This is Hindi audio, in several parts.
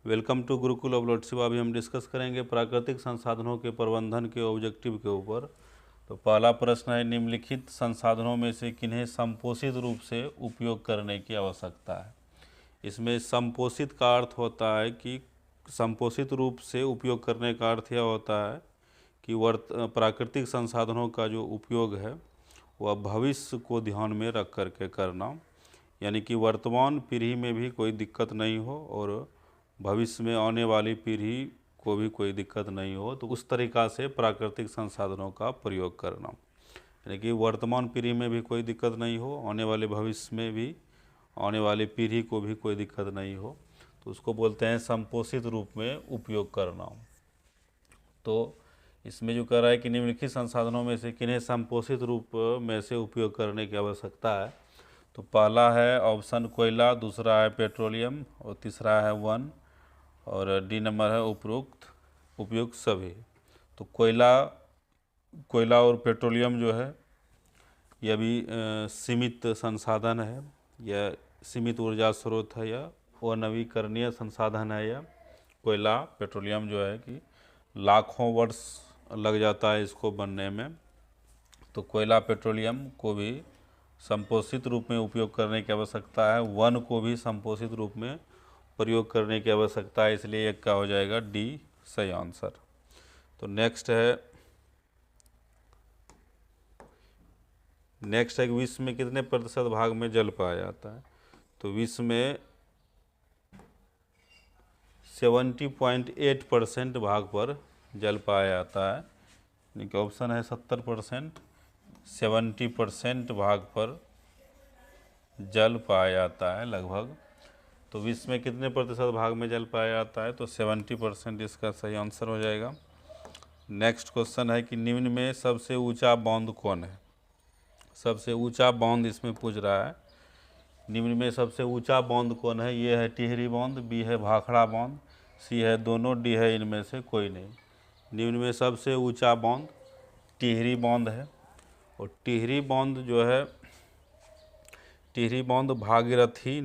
Welcome to Gurukul of Lord Shiva. अभी हम डिस्कस करेंगे प्राकृतिक संसाधनों के प्रबंधन के ऑब्जेक्टिव के ऊपर। तो पहला प्रश्न है, निम्नलिखित संसाधनों में से किन्हें संपोषित रूप से उपयोग करने की आवश्यकता है। इसमें संपोषित का अर्थ होता है कि संपोषित रूप से उपयोग करने का अर्थ यह होता है कि प्राकृतिक संसाधनों का जो उपयोग है वह भविष्य को ध्यान में रख करके करना, यानी कि वर्तमान पीढ़ी में भी कोई दिक्कत नहीं हो और भविष्य में आने वाली पीढ़ी को भी कोई दिक्कत नहीं हो, तो उस तरीक़ा से प्राकृतिक संसाधनों का प्रयोग करना, यानी कि वर्तमान पीढ़ी में भी कोई दिक्कत नहीं हो, आने वाले भविष्य में भी आने वाली पीढ़ी को भी कोई दिक्कत नहीं हो, तो उसको बोलते हैं संपोषित रूप में उपयोग करना। तो इसमें जो कह रहा है कि निम्नलिखित संसाधनों में से किन्हें संपोषित रूप में से उपयोग करने की आवश्यकता है। तो पहला है ऑप्शन कोयला, दूसरा है पेट्रोलियम और तीसरा है वन और डी नंबर है उपयुक्त सभी। तो कोयला और पेट्रोलियम जो है यह भी सीमित संसाधन है, यह सीमित ऊर्जा स्रोत है, यह अनवीकरणीय संसाधन है। यह कोयला पेट्रोलियम जो है कि लाखों वर्ष लग जाता है इसको बनने में, तो कोयला पेट्रोलियम को भी संपोषित रूप में उपयोग करने की आवश्यकता है। वन को भी संपोषित रूप में प्रयोग करने की आवश्यकता है, इसलिए एक का हो जाएगा डी सही आंसर। तो नेक्स्ट है कि विश्व में कितने प्रतिशत भाग में जल पाया जाता है। तो विश्व में 70.8% भाग पर जल पाया जाता है, यानी कि ऑप्शन है 70%, 70% भाग पर जल पाया जाता है लगभग। तो विश्व में कितने प्रतिशत भाग में जल पाया जाता है, तो 70% इसका सही आंसर हो जाएगा। नेक्स्ट क्वेश्चन है कि निम्न में सबसे ऊंचा बांध कौन है। सबसे ऊंचा बांध इसमें पूछ रहा है, निम्न में सबसे ऊंचा बांध कौन है। ये है टिहरी बांध, बी है भाखड़ा बांध, सी है दोनों, डी है इनमें से कोई नहीं। निम्न में सबसे ऊंचा बांध टिहरी बांध है, और टिहरी बांध जो है, टिहरी बांध भागीरथी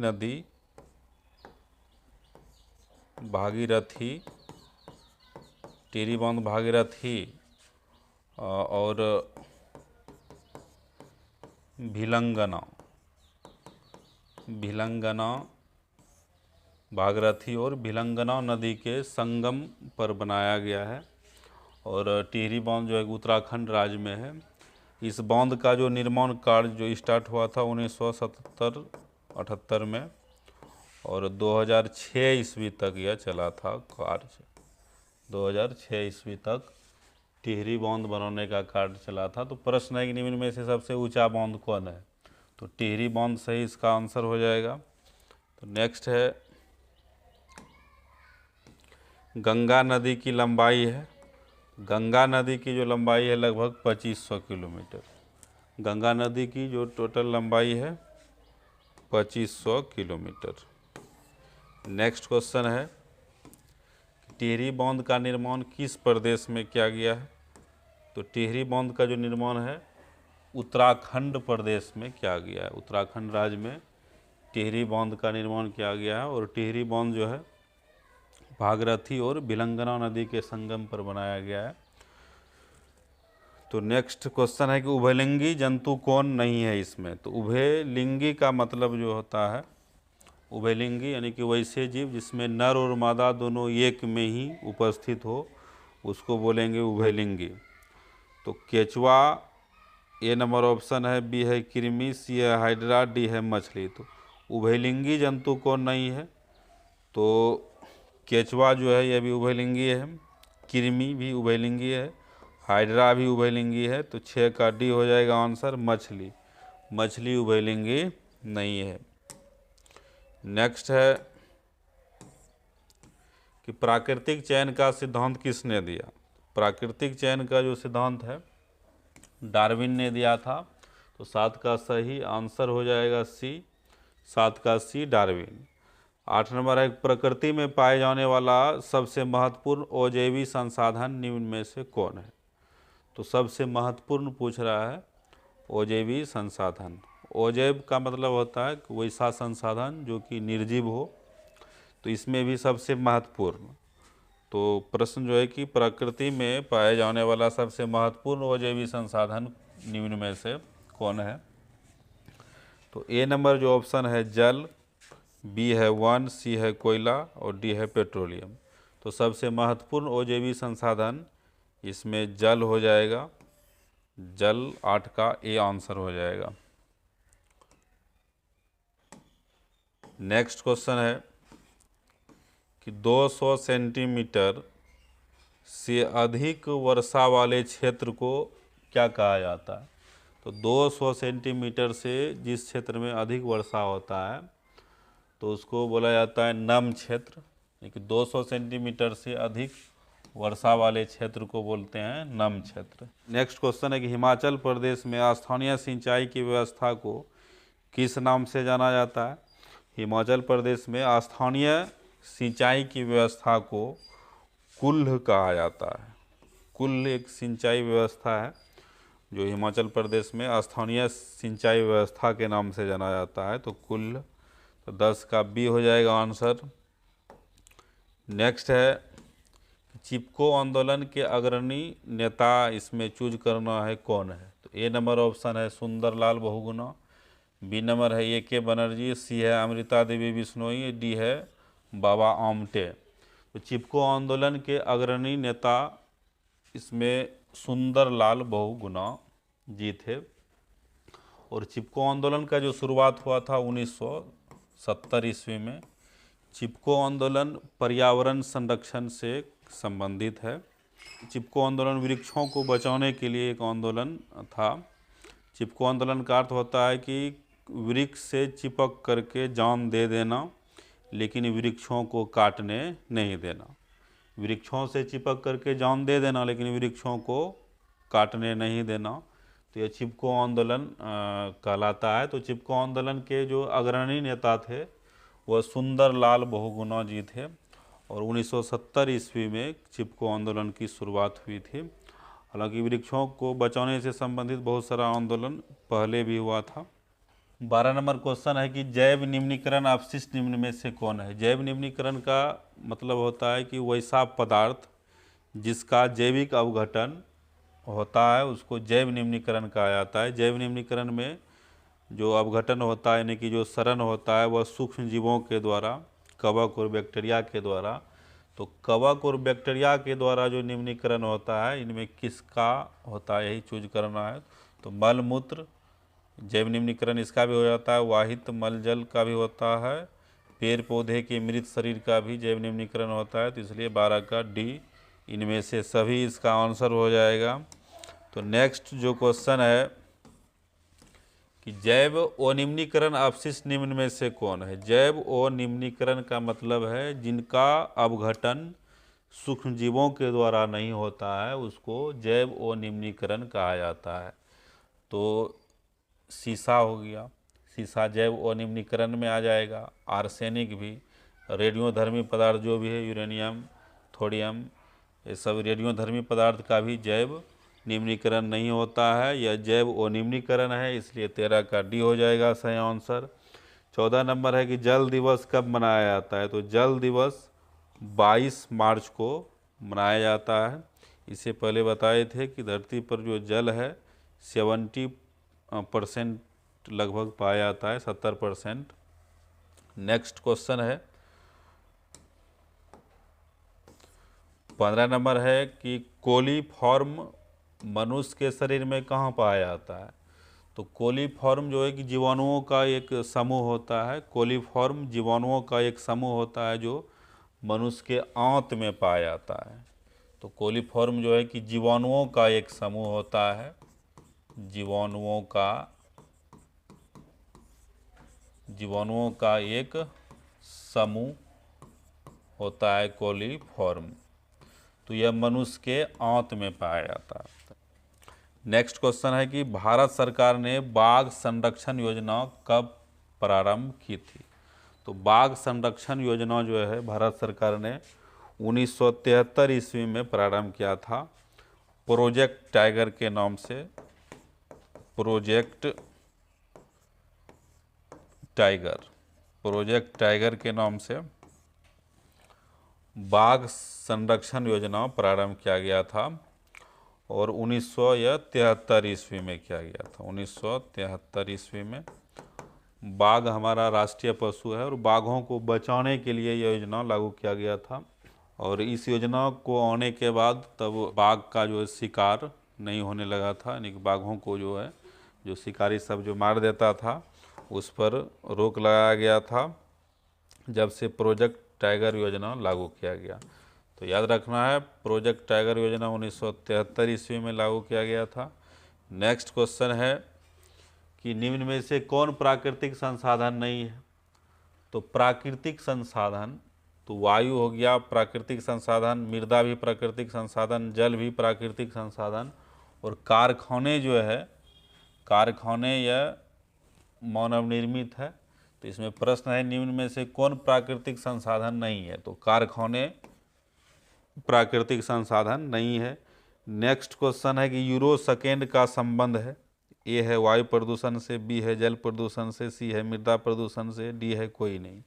टिहरी बांध भागीरथी और भिलंगना भागीरथी और भिलंगना नदी के संगम पर बनाया गया है। और टिहरी बांध जो है उत्तराखंड राज्य में है। इस बांध का जो निर्माण कार्य जो स्टार्ट हुआ था 1977-78 में, और 2006 ईस्वी तक यह चला था कार्य। 2006 ईस्वी तक टिहरी बांध बनाने का कार्य चला था। तो प्रश्न है कि निम्न में से सबसे ऊंचा बांध कौन है, तो टिहरी बांध सही इसका आंसर हो जाएगा। तो नेक्स्ट है, गंगा नदी की लंबाई है। गंगा नदी की जो लंबाई है लगभग 2500 किलोमीटर। गंगा नदी की जो टोटल लंबाई है 2500 किलोमीटर। नेक्स्ट क्वेश्चन है, टिहरी बांध का निर्माण किस प्रदेश में किया गया है। तो टिहरी बांध का जो निर्माण है उत्तराखंड प्रदेश में किया गया है। उत्तराखंड राज्य में टिहरी बांध का निर्माण किया गया है, और टिहरी बांध जो है भागीरथी और भिलंगना नदी के संगम पर बनाया गया है। तो नेक्स्ट क्वेश्चन है कि उभयलिंगी जंतु कौन नहीं है इसमें। तो उभयलिंगी का मतलब जो होता है, उभयलिंगी यानी कि वैसे जीव जिसमें नर और मादा दोनों एक में ही उपस्थित हो, उसको बोलेंगे उभयलिंगी। तो केचुआ ए नंबर ऑप्शन है, बी है कृमि, सी है हाइड्रा, डी है मछली। तो उभयलिंगी जंतु कौन नहीं है, तो केचुआ जो है यह भी उभयलिंगी है, कृमि भी उभयलिंगी है, हाइड्रा भी उभयलिंगी है। तो 6 का डी हो जाएगा आंसर, मछली उभयलिंगी नहीं है। नेक्स्ट है कि प्राकृतिक चयन का सिद्धांत किसने दिया। प्राकृतिक चयन का जो सिद्धांत है डार्विन ने दिया था। तो 7 का सही आंसर हो जाएगा सी, 7 का सी डार्विन। 8 नंबर है, प्रकृति में पाए जाने वाला सबसे महत्वपूर्ण अजैविक संसाधन निम्न में से कौन है। तो सबसे महत्वपूर्ण पूछ रहा है अजैविक संसाधन। अजैव का मतलब होता है कि वैसा संसाधन जो कि निर्जीव हो, तो इसमें भी सबसे महत्वपूर्ण, तो प्रश्न जो है कि प्रकृति में पाए जाने वाला सबसे महत्वपूर्ण अजैविक संसाधन निम्न में से कौन है? तो ए नंबर जो ऑप्शन है जल, बी है वन, सी है कोयला और डी है पेट्रोलियम। तो सबसे महत्वपूर्ण अजैविक संसाधन इसमें जल हो जाएगा, जल 8 का ए आंसर हो जाएगा। नेक्स्ट क्वेश्चन है कि 200 सेंटीमीटर से अधिक वर्षा वाले क्षेत्र को क्या कहा जाता है? तो 200 सेंटीमीटर से जिस क्षेत्र में अधिक वर्षा होता है तो उसको बोला जाता है नम क्षेत्र, लेकिन 200 सेंटीमीटर से अधिक वर्षा वाले क्षेत्र को बोलते हैं नम क्षेत्र। नेक्स्ट क्वेश्चन है कि हिमाचल प्रदेश में स्थानीय सिंचाई की व्यवस्था को किस नाम से जाना जाता है? हिमाचल प्रदेश में स्थानीय सिंचाई की व्यवस्था को कुल्ह कहा जाता है। कुल्ह एक सिंचाई व्यवस्था है जो हिमाचल प्रदेश में स्थानीय सिंचाई व्यवस्था के नाम से जाना जाता है, तो कुल्ह। तो 10 का बी हो जाएगा आंसर। नेक्स्ट है चिपको आंदोलन के अग्रणी नेता इसमें चूज करना है कौन है? तो ए नंबर ऑप्शन है सुंदरलाल बहुगुणा, बी नंबर है ए.के. बनर्जी, सी है अमृता देवी बिश्नोई, डी है बाबा आमटे। तो चिपको आंदोलन के अग्रणी नेता इसमें सुंदरलाल बहुगुणा जी थे। और चिपको आंदोलन का जो शुरुआत हुआ था 1970 ईस्वी में। चिपको आंदोलन पर्यावरण संरक्षण से संबंधित है। चिपको आंदोलन वृक्षों को बचाने के लिए एक आंदोलन था। चिपको आंदोलन का अर्थ होता है कि वृक्ष से चिपक करके जान दे देना, लेकिन वृक्षों को काटने नहीं देना। वृक्षों से चिपक करके जान दे देना, लेकिन वृक्षों को काटने नहीं देना, तो यह चिपको आंदोलन कहलाता है। तो चिपको आंदोलन के जो अग्रणी नेता थे वह सुंदरलाल बहुगुणा जी थे और 1970 ईस्वी में चिपको आंदोलन की शुरुआत हुई थी। हालांकि वृक्षों को बचाने से संबंधित बहुत सारा आंदोलन पहले भी हुआ था। 12 नंबर क्वेश्चन है कि जैव निम्नीकरण अपशिष्ट निम्न में से कौन है? जैव निम्नीकरण का मतलब होता है कि वैसा पदार्थ जिसका जैविक अवघटन होता है उसको जैव निम्नीकरण कहा जाता है। जैव निम्नीकरण में जो अवघटन होता है यानी कि जो सड़न होता है वह सूक्ष्म जीवों के द्वारा, कवक और बैक्टीरिया के द्वारा। तो कवक और बैक्टीरिया के द्वारा जो निम्नीकरण होता है इनमें किसका होता है, यही चूज करना है। तो मल मूत्र जैव निम्नीकरण इसका भी हो जाता है, वाहित मल जल का भी होता है, पेड़ पौधे के मृत शरीर का भी जैव निम्नीकरण होता है। तो इसलिए 12 का डी इनमें से सभी इसका आंसर हो जाएगा। तो नेक्स्ट जो क्वेश्चन है कि जैव अनिम्नीकरण अपशिष्ट निम्न में से कौन है? जैव अनिम्नीकरण का मतलब है जिनका अवघटन सूक्ष्म जीवों के द्वारा नहीं होता है उसको जैव अनिम्नीकरण कहा जाता है। तो सीसा हो गया, सीसा जैव अनिम्नीकरण में आ जाएगा। आर्सेनिक भी, रेडियोधर्मी पदार्थ जो भी है, यूरेनियम, थोरियम, ये सब रेडियोधर्मी पदार्थ का भी जैव निम्नीकरण नहीं होता है, यह जैव अनिम्नीकरण है। इसलिए 13 का डी हो जाएगा सही आंसर। 14 नंबर है कि जल दिवस कब मनाया जाता है? तो जल दिवस 22 मार्च को मनाया जाता है। इससे पहले बताए थे कि धरती पर जो जल है 70% लगभग पाया जाता है, 70%। नेक्स्ट क्वेश्चन है 15 नंबर है कि कोलीफॉर्म मनुष्य के शरीर में कहाँ पाया जाता है? तो कोलीफॉर्म जो है कि जीवाणुओं का एक समूह होता है। कोलीफॉर्म जीवाणुओं का एक समूह होता है जो मनुष्य के आंत में पाया जाता है। तो कोलीफॉर्म जो है कि जीवाणुओं का एक समूह होता है, जीवाणुओं का एक समूह होता है कोलीफॉर्म। तो यह मनुष्य के आंत में पाया जाता है। नेक्स्ट क्वेश्चन है कि भारत सरकार ने बाघ संरक्षण योजना कब प्रारंभ की थी? तो बाघ संरक्षण योजना जो है भारत सरकार ने 1973 ईस्वी में प्रारंभ किया था, प्रोजेक्ट टाइगर के नाम से। प्रोजेक्ट टाइगर के नाम से बाघ संरक्षण योजना प्रारंभ किया गया था और 1973 ईस्वी में किया गया था। 1973 ईस्वी में बाघ हमारा राष्ट्रीय पशु है और बाघों को बचाने के लिए यह योजना लागू किया गया था। और इस योजना को आने के बाद तब बाघ का जो है शिकार नहीं होने लगा था, यानी कि बाघों को जो है जो शिकारी सब जो मार देता था उस पर रोक लगाया गया था जब से प्रोजेक्ट टाइगर योजना लागू किया गया। तो याद रखना है, प्रोजेक्ट टाइगर योजना 1973 ईस्वी में लागू किया गया था। नेक्स्ट क्वेश्चन है कि निम्न में से कौन प्राकृतिक संसाधन नहीं है? तो प्राकृतिक संसाधन तो वायु हो गया प्राकृतिक संसाधन, मृदा भी प्राकृतिक संसाधन, जल भी प्राकृतिक संसाधन, और कारखाने जो है कारखाने यह मानव निर्मित है। तो इसमें प्रश्न है निम्न में से कौन प्राकृतिक संसाधन नहीं है? तो कारखाने प्राकृतिक संसाधन नहीं है। नेक्स्ट क्वेश्चन है कि यूरो सेकेंड का संबंध है। ए है वायु प्रदूषण से, बी है जल प्रदूषण से, सी है मृदा प्रदूषण से, डी है कोई नहीं।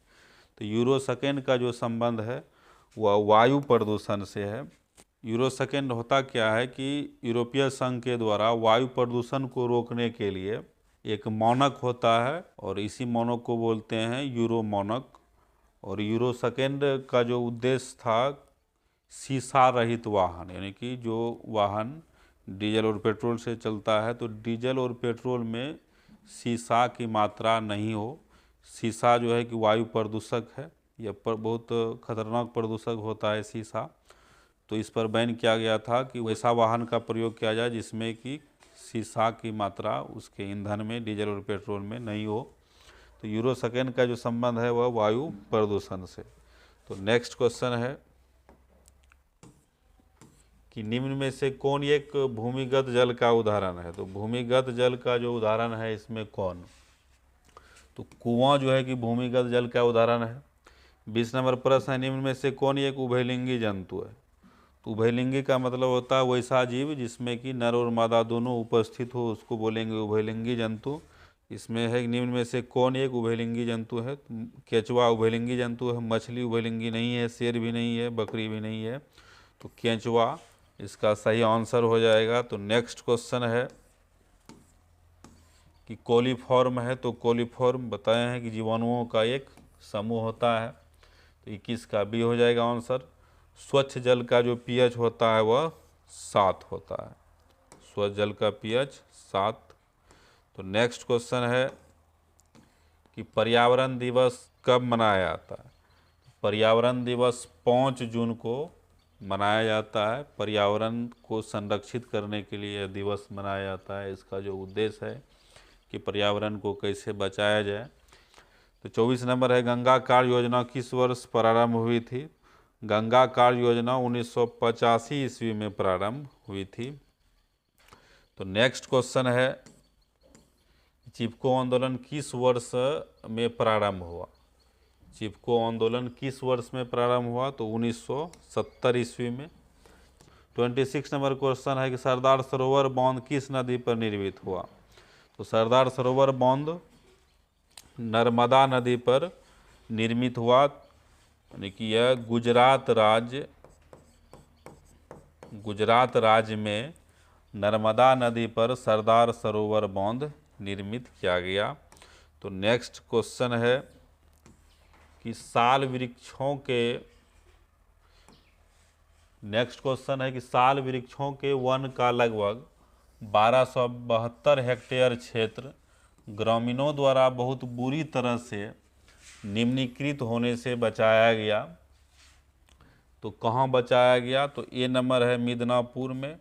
तो यूरो सेकेंड का जो संबंध है वह वायु प्रदूषण से है। यूरो सेकेंड होता क्या है कि यूरोपीय संघ के द्वारा वायु प्रदूषण को रोकने के लिए एक मानक होता है और इसी मानक को बोलते हैं यूरो मानक। और यूरो सेकेंड का जो उद्देश्य था शीशा रहित वाहन, यानी कि जो वाहन डीजल और पेट्रोल से चलता है तो डीजल और पेट्रोल में शीशा की मात्रा नहीं हो। शीशा जो है कि वायु प्रदूषक है, यह बहुत खतरनाक प्रदूषक होता है शीशा। तो इस पर बैन किया गया था कि वैसा वाहन का प्रयोग किया जाए जिसमें कि शीशा की मात्रा उसके ईंधन में डीजल और पेट्रोल में नहीं हो। तो यूरो सेकेंड का जो संबंध है वह वायु प्रदूषण से। तो नेक्स्ट क्वेश्चन है कि निम्न में से कौन एक भूमिगत जल का उदाहरण है? तो भूमिगत जल का जो उदाहरण है इसमें कौन? तो कुआं जो है कि भूमिगत जल का उदाहरण है। 20 नंबर प्रश्न है निम्न में से कौन एक उभयलिंगी जंतु है? तो उभयलिंगी का मतलब होता है वैसा जीव जिसमें कि नर और मादा दोनों उपस्थित हो, उसको बोलेंगे उभयलिंगी जंतु। इसमें है निम्न में से कौन एक उभयलिंगी जंतु है? केंचुआ उभयलिंगी जंतु है, मछली उभयलिंगी नहीं है, शेर भी नहीं है, बकरी भी नहीं है। तो केंचुआ इसका सही आंसर हो जाएगा। तो नेक्स्ट क्वेश्चन है कि कोलीफॉर्म है। तो कोलीफॉर्म बताए हैं कि जीवाणुओं का एक समूह होता है। तो 21 का बी हो जाएगा आंसर। स्वच्छ जल का जो पीएच होता है वह 7 होता है। स्वच्छ जल का पीएच 7। तो नेक्स्ट क्वेश्चन है कि पर्यावरण दिवस कब मनाया जाता है? पर्यावरण दिवस 5 जून को मनाया जाता है। पर्यावरण को संरक्षित करने के लिए यह दिवस मनाया जाता है। इसका जो उद्देश्य है कि पर्यावरण को कैसे बचाया जाए। तो 24 नंबर है गंगा कार्य योजना किस वर्ष प्रारंभ हुई थी? गंगा कार्य योजना 1985 ईस्वी में प्रारंभ हुई थी। तो नेक्स्ट क्वेश्चन है चिपको आंदोलन किस वर्ष में प्रारंभ हुआ? चिपको आंदोलन किस वर्ष में प्रारंभ हुआ? तो 1970 ईस्वी में। 26 नंबर क्वेश्चन है कि सरदार सरोवर बांध किस नदी पर निर्मित हुआ? तो सरदार सरोवर बांध नर्मदा नदी पर निर्मित हुआ, यानी कि यह गुजरात राज्य में नर्मदा नदी पर सरदार सरोवर बांध निर्मित किया गया। तो नेक्स्ट क्वेश्चन है कि साल वृक्षों के वन का लगभग 1272 हेक्टेयर क्षेत्र ग्रामीणों द्वारा बहुत बुरी तरह से निम्नीकृत होने से बचाया गया। तो कहाँ बचाया गया? तो ए नंबर है मिदनापुर में,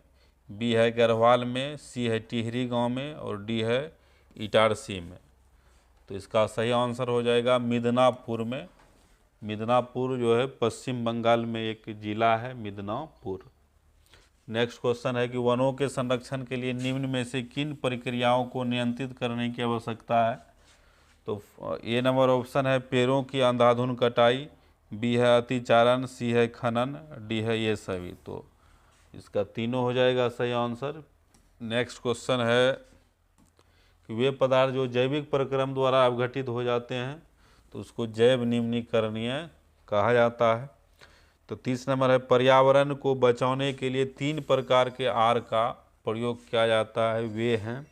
बी है गढ़वाल में, सी है टिहरी गांव में और डी है इटारसी में। तो इसका सही आंसर हो जाएगा मिदनापुर में। मिदनापुर जो है पश्चिम बंगाल में एक जिला है मिदनापुर। नेक्स्ट क्वेश्चन है कि वनों के संरक्षण के लिए निम्न में से किन प्रक्रियाओं को नियंत्रित करने की आवश्यकता है? तो ए नंबर ऑप्शन है पेड़ों की अंधाधुंध कटाई, बी है अतिचारण, सी है खनन, डी है ये सभी। तो इसका तीनों हो जाएगा सही आंसर। नेक्स्ट क्वेश्चन है कि वे पदार्थ जो जैविक प्रक्रम द्वारा अवघटित हो जाते हैं तो उसको जैव निम्नीकरणीय कहा जाता है। तो 30 नंबर है पर्यावरण को बचाने के लिए 3 प्रकार के आर का प्रयोग किया जाता है, वे हैं।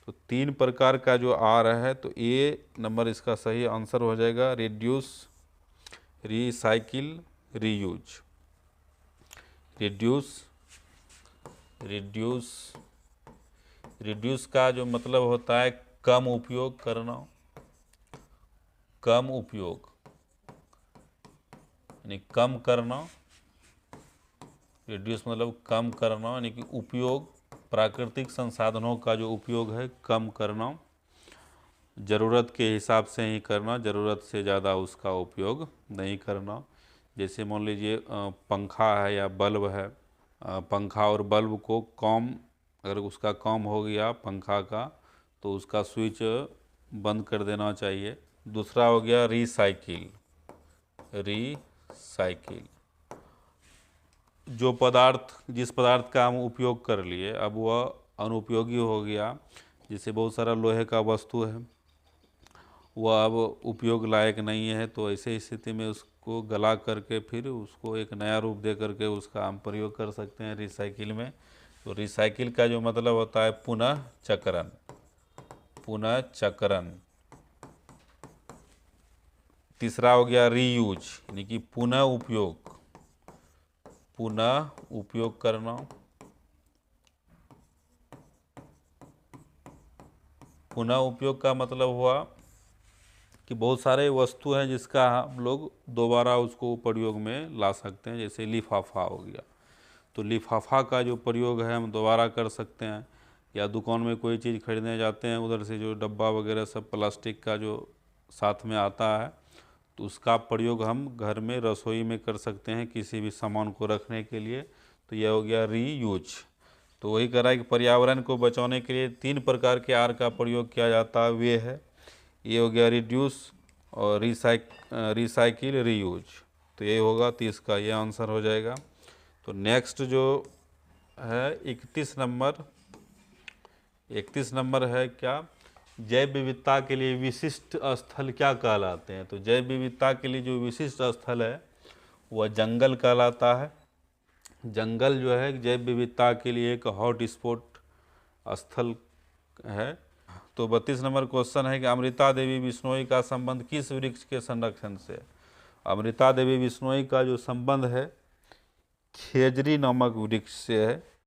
तो 3 प्रकार का जो आर है, तो ए नंबर इसका सही आंसर हो जाएगा, reduce, recycle, reuse. Reduce, reduce, reduce का जो मतलब होता है कम उपयोग करना, कम उपयोग यानी कम करना। रिड्यूस मतलब कम करना, यानी कि उपयोग, प्राकृतिक संसाधनों का जो उपयोग है कम करना, ज़रूरत के हिसाब से ही करना, ज़रूरत से ज़्यादा उसका उपयोग नहीं करना। जैसे मान लीजिए पंखा है या बल्ब है, पंखा और बल्ब को कम, अगर उसका कम हो गया पंखा का, तो उसका स्विच बंद कर देना चाहिए। दूसरा हो गया रिसाइकिल, रिसाइकिल, जो पदार्थ, जिस पदार्थ का हम उपयोग कर लिए अब वह अनुपयोगी हो गया, जैसे बहुत सारा लोहे का वस्तु है वह अब उपयोग लायक नहीं है, तो ऐसे स्थिति में उसको गला करके फिर उसको एक नया रूप दे करके उसका हम प्रयोग कर सकते हैं रिसाइकिल में। तो रिसाइकिल का जो मतलब होता है पुनः चक्रण, पुनः चक्रण। तीसरा हो गया रीयूज, यानी कि पुनः उपयोग, पुनः उपयोग करना। पुनः उपयोग का मतलब हुआ कि बहुत सारे वस्तु हैं जिसका हम लोग दोबारा उसको प्रयोग में ला सकते हैं, जैसे लिफाफा हो गया, तो लिफाफा का जो प्रयोग है हम दोबारा कर सकते हैं। या दुकान में कोई चीज़ खरीदने जाते हैं, उधर से जो डब्बा वगैरह सब प्लास्टिक का जो साथ में आता है, तो उसका प्रयोग हम घर में रसोई में कर सकते हैं किसी भी सामान को रखने के लिए। तो यह हो गया रीयूज। तो वही कह रहा है कि पर्यावरण को बचाने के लिए 3 प्रकार के आर का प्रयोग किया जाता है, वे है, ये हो गया रिड्यूस और रिसाइकिल, रीयूज। तो ये होगा 30 का, ये आंसर हो जाएगा। तो नेक्स्ट जो है 31 नंबर, 31 नंबर है क्या, जैव विविधता के लिए विशिष्ट स्थल क्या कहलाते हैं। तो जैव विविधता के लिए जो विशिष्ट स्थल है वह जंगल कहलाता है। जंगल जो है जैव विविधता के लिए एक हॉट स्पॉट स्थल है। तो 32 नंबर क्वेश्चन है कि अमृता देवी बिश्नोई का संबंध किस वृक्ष के संरक्षण से। अमृता देवी बिश्नोई का जो संबंध है खेजरी नामक वृक्ष से है।